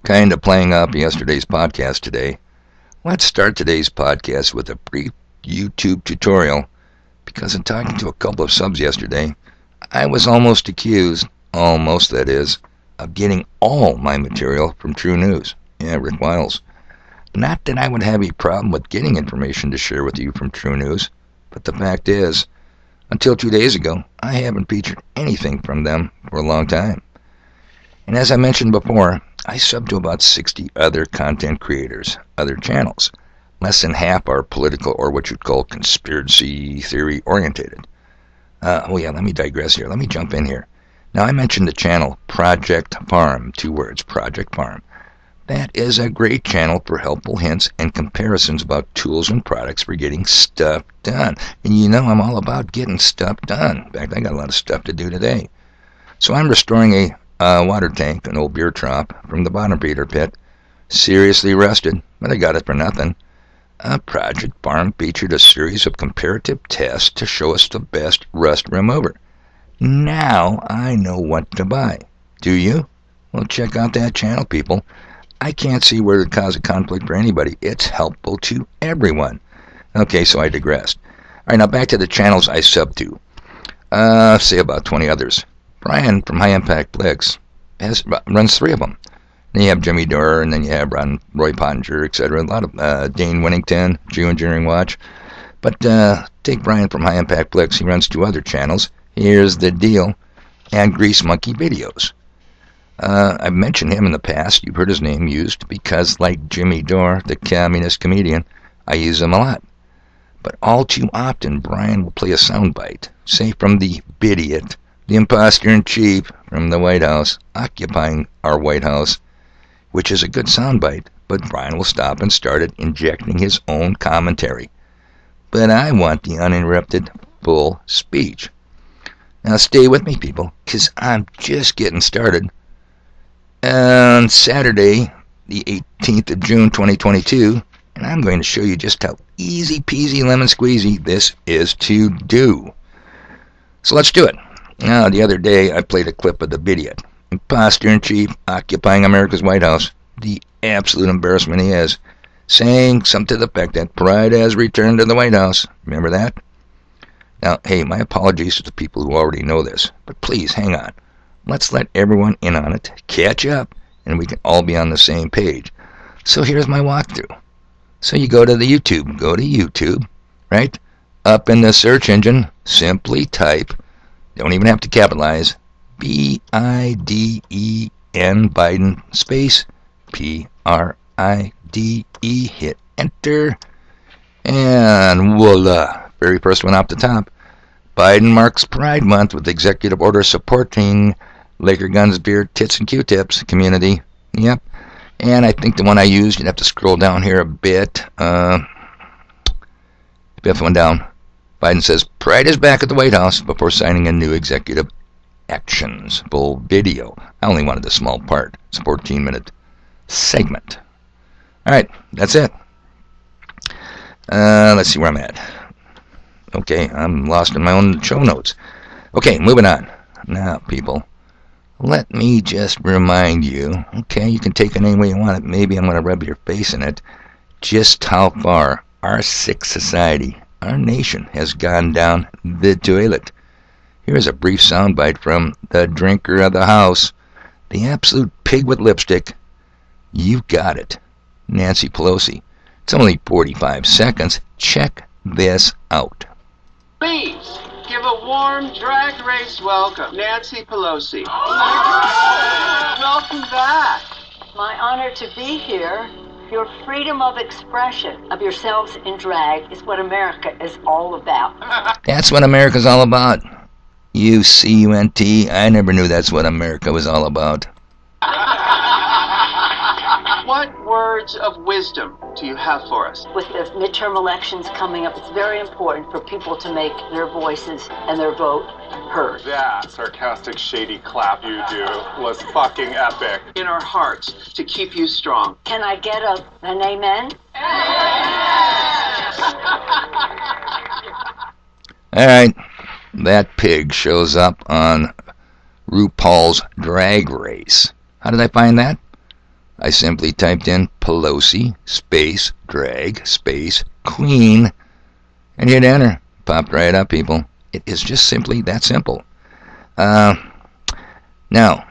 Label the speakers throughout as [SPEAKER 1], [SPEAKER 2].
[SPEAKER 1] Kind of playing up yesterday's podcast today. Let's start today's podcast with a brief YouTube tutorial, because in talking to a couple of subs yesterday, I was almost accused, that is, of getting all my material from True News. Yeah, Rick Wiles. Not that I would have a problem with getting information to share with you from True News, but the fact is, until 2 days ago, I haven't featured anything from them for a long time. And as I mentioned before, I sub to about 60 other content creators, other channels. Less than half are political or what you'd call conspiracy theory orientated. Let me digress here. Let me jump in here. Now, I mentioned the channel Project Farm, 2 words, Project Farm. That is a great channel for helpful hints and comparisons about tools and products for getting stuff done. And you know I'm all about getting stuff done. In fact, I got a lot of stuff to do today. So I'm restoring a water tank, an old beer trough, from the bottom feeder pit. Seriously rusted, but I got it for nothing. Project Farm featured a series of comparative tests to show us the best rust remover. Now I know what to buy. Do you? Well, check out that channel, people. I can't see where it would cause a conflict for anybody. It's helpful to everyone. Okay, so I digressed. All right, now back to the channels I sub to. Say about 20 others. Brian from High Impact Blix runs 3 of them. Then you have Jimmy Dore, and then you have Roy Pottinger, etc. A lot of Dane Winnington, Geoengineering Watch. But take Brian from High Impact Blix. He runs 2 other channels. Here's the deal. And Grease Monkey Videos. I've mentioned him in the past. You've heard his name used because, like Jimmy Dore, the communist comedian, I use him a lot. But all too often, Brian will play a soundbite, say from the Bidiot, the imposter-in-chief from the White House, occupying our White House, which is a good soundbite, but Brian will stop and start it injecting his own commentary. But I want the uninterrupted, full speech. Now stay with me, people, because I'm just getting started. On Saturday, the 18th of June, 2022, and I'm going to show you just how easy peasy lemon squeezy this is to do. So let's do it. Now, the other day, I played a clip of the Bidiot, imposter-in-chief, occupying America's White House, the absolute embarrassment he is, saying something to the effect that pride has returned to the White House. Remember that? Now, hey, my apologies to the people who already know this, but please, hang on. Let's let everyone in on it, catch up, and we can all be on the same page. So here's my walkthrough. So you go to YouTube, right? Up in the search engine, simply type, don't even have to capitalize, Biden, Biden, space, Pride, hit enter, and voila, very first one off the top. Biden marks Pride Month with executive order supporting Laker Guns, Beer, Tits, and Q-Tips community. Yep. And I think the one I used, you'd have to scroll down here a bit. Fifth one down. Biden says, Pride is back at the White House before signing a new executive actions. Full video. I only wanted the small part. It's a 14-minute segment. All right, that's it. Let's see where I'm at. Okay, I'm lost in my own show notes. Okay, moving on. Now, people, let me just remind you, okay, you can take it any way you want it. Maybe I'm going to rub your face in it. Just how far our sick society, our nation, has gone down the toilet. Here's a brief soundbite from the drinker of the house, the absolute pig with lipstick. You've got it, Nancy Pelosi. It's only 45 seconds. Check this out.
[SPEAKER 2] Please give a warm drag race welcome, Nancy Pelosi. Welcome back.
[SPEAKER 3] My honor to be here. Your freedom of expression of yourselves in drag is what America is all about.
[SPEAKER 1] That's what America's all about. UCUNT. I never knew that's what America was all about.
[SPEAKER 2] What words of wisdom do you have for us?
[SPEAKER 3] With the midterm elections coming up, it's very important for people to make their voices and their vote heard.
[SPEAKER 4] That sarcastic, shady clap you do was fucking epic.
[SPEAKER 2] In our hearts to keep you strong.
[SPEAKER 3] Can I get an amen?
[SPEAKER 1] All right, that pig shows up on RuPaul's Drag Race. How did I find that? I simply typed in Pelosi, space, drag, space, queen, and hit enter. Popped right up, people. It is just simply that simple. Now,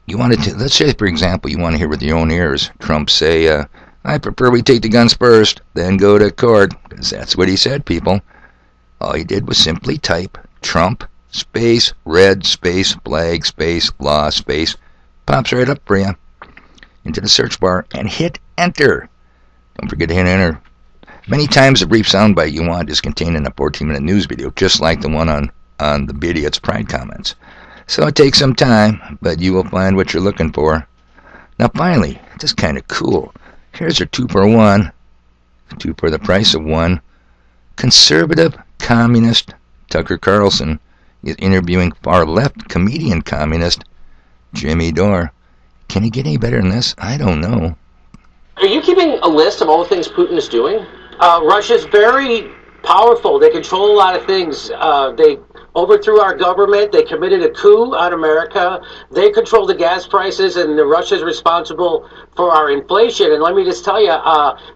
[SPEAKER 1] you wanted to, let's say, for example, you want to hear with your own ears Trump say, I prefer we take the guns first, then go to court, because that's what he said, people. All he did was simply type Trump, space, red, space, flag, space, law, space, pops right up for you into the search bar, and hit enter. Don't forget to hit enter. Many times the brief soundbite you want is contained in a 14-minute news video, just like the one on the Idiot's Pride comments. So it takes some time, but you will find what you're looking for. Now finally, this is kind of cool. Here's your 2 for 1. 2 for the price of 1. Conservative communist Tucker Carlson is interviewing far-left comedian communist Jimmy Dore. Can you get any better than this? I don't know.
[SPEAKER 5] Are you keeping a list of all the things Putin is doing? Russia's very powerful. They control a lot of things. They overthrew our government. They committed a coup on America. They control the gas prices, and Russia's responsible for our inflation. And let me just tell you,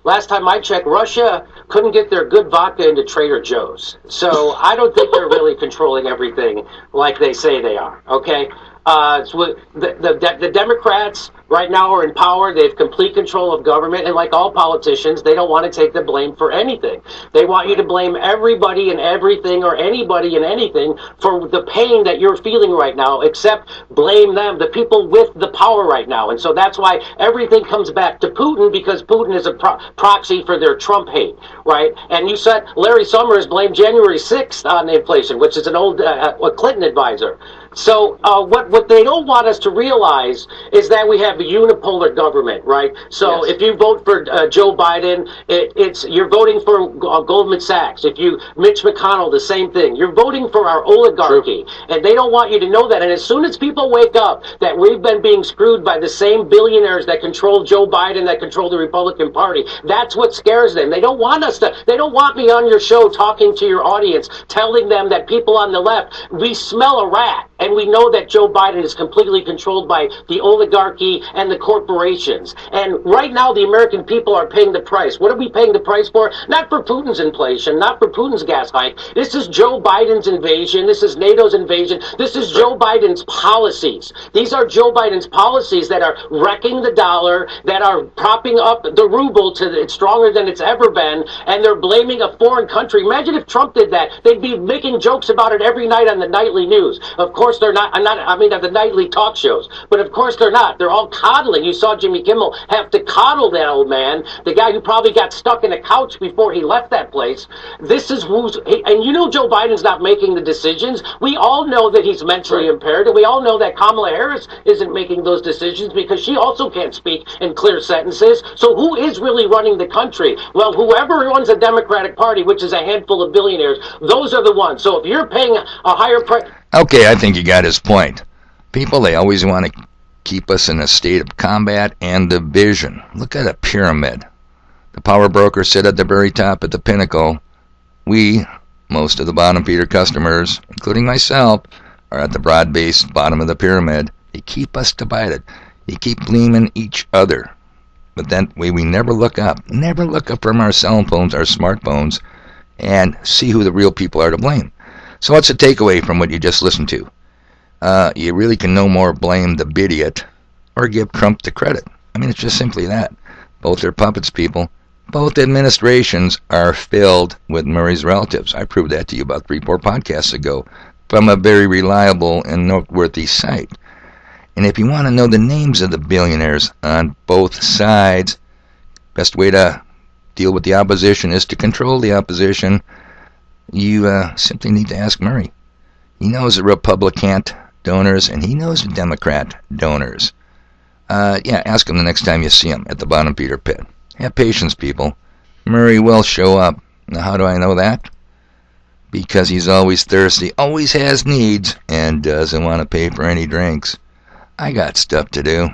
[SPEAKER 5] last time I checked, Russia couldn't get their good vodka into Trader Joe's. So I don't think they're really controlling everything like they say they are, okay? The Democrats right now are in power. They have complete control of government, and like all politicians, they don't want to take the blame for anything. They want you to blame everybody and everything or anybody and anything for the pain that you're feeling right now, except blame them, the people with the power right now. And so that's why everything comes back to Putin, because Putin is a proxy for their Trump hate, right? And you said Larry Summers blamed January 6th on inflation, which is an old Clinton advisor. So what they don't want us to realize is that we have a unipolar government, right? So
[SPEAKER 2] Yes.
[SPEAKER 5] if you vote for Joe Biden, you're voting for Goldman Sachs. If you Mitch McConnell, the same thing. You're voting for our oligarchy, and they don't want you to know that. And as soon as people wake up that we've been being screwed by the same billionaires that control Joe Biden, that control the Republican Party, that's what scares them. They don't want us to. They don't want me on your show talking to your audience, telling them that people on the left, we smell a rat. And we know that Joe Biden is completely controlled by the oligarchy and the corporations. And right now, the American people are paying the price. What are we paying the price for? Not for Putin's inflation, not for Putin's gas hike. This is Joe Biden's invasion. This is NATO's invasion. This is Joe Biden's policies. These are Joe Biden's policies that are wrecking the dollar, that are propping up the ruble to it's stronger than it's ever been, and they're blaming a foreign country. Imagine if Trump did that. They'd be making jokes about it every night on the nightly news. Of course they're not. I mean, the nightly talk shows. But of course they're not. They're all coddling. You saw Jimmy Kimmel have to coddle that old man, the guy who probably got stuck in a couch before he left that place. This is and you know Joe Biden's not making the decisions. We all know that he's mentally impaired, and we all know that Kamala Harris isn't making those decisions because she also can't speak in clear sentences. So who is really running the country? Well, whoever runs the Democratic Party, which is a handful of billionaires, those are the ones. So if you're paying a higher price...
[SPEAKER 1] Okay, I think you got his point. People, they always want to keep us in a state of combat and division. Look at a pyramid. The power brokers sit at the very top at the pinnacle. We, most of the bottom feeder customers, including myself, are at the broad-based bottom of the pyramid. They keep us divided. They keep blaming each other. But that way we never look up from our cell phones, our smartphones, and see who the real people are to blame. So what's the takeaway from what you just listened to? You really can no more blame the idiot or give Trump the credit. I mean, it's just simply that. Both are puppets, people. Both administrations are filled with Murray's relatives. I proved that to you about 3-4 podcasts ago from a very reliable and noteworthy site. And if you want to know the names of the billionaires on both sides, best way to deal with the opposition is to control the opposition. You simply need to ask Murray. He knows the Republican donors, and he knows the Democrat donors. Ask him the next time you see him at the bottom feeder pit. Have patience, people. Murray will show up. Now, how do I know that? Because he's always thirsty, always has needs, and doesn't want to pay for any drinks. I got stuff to do.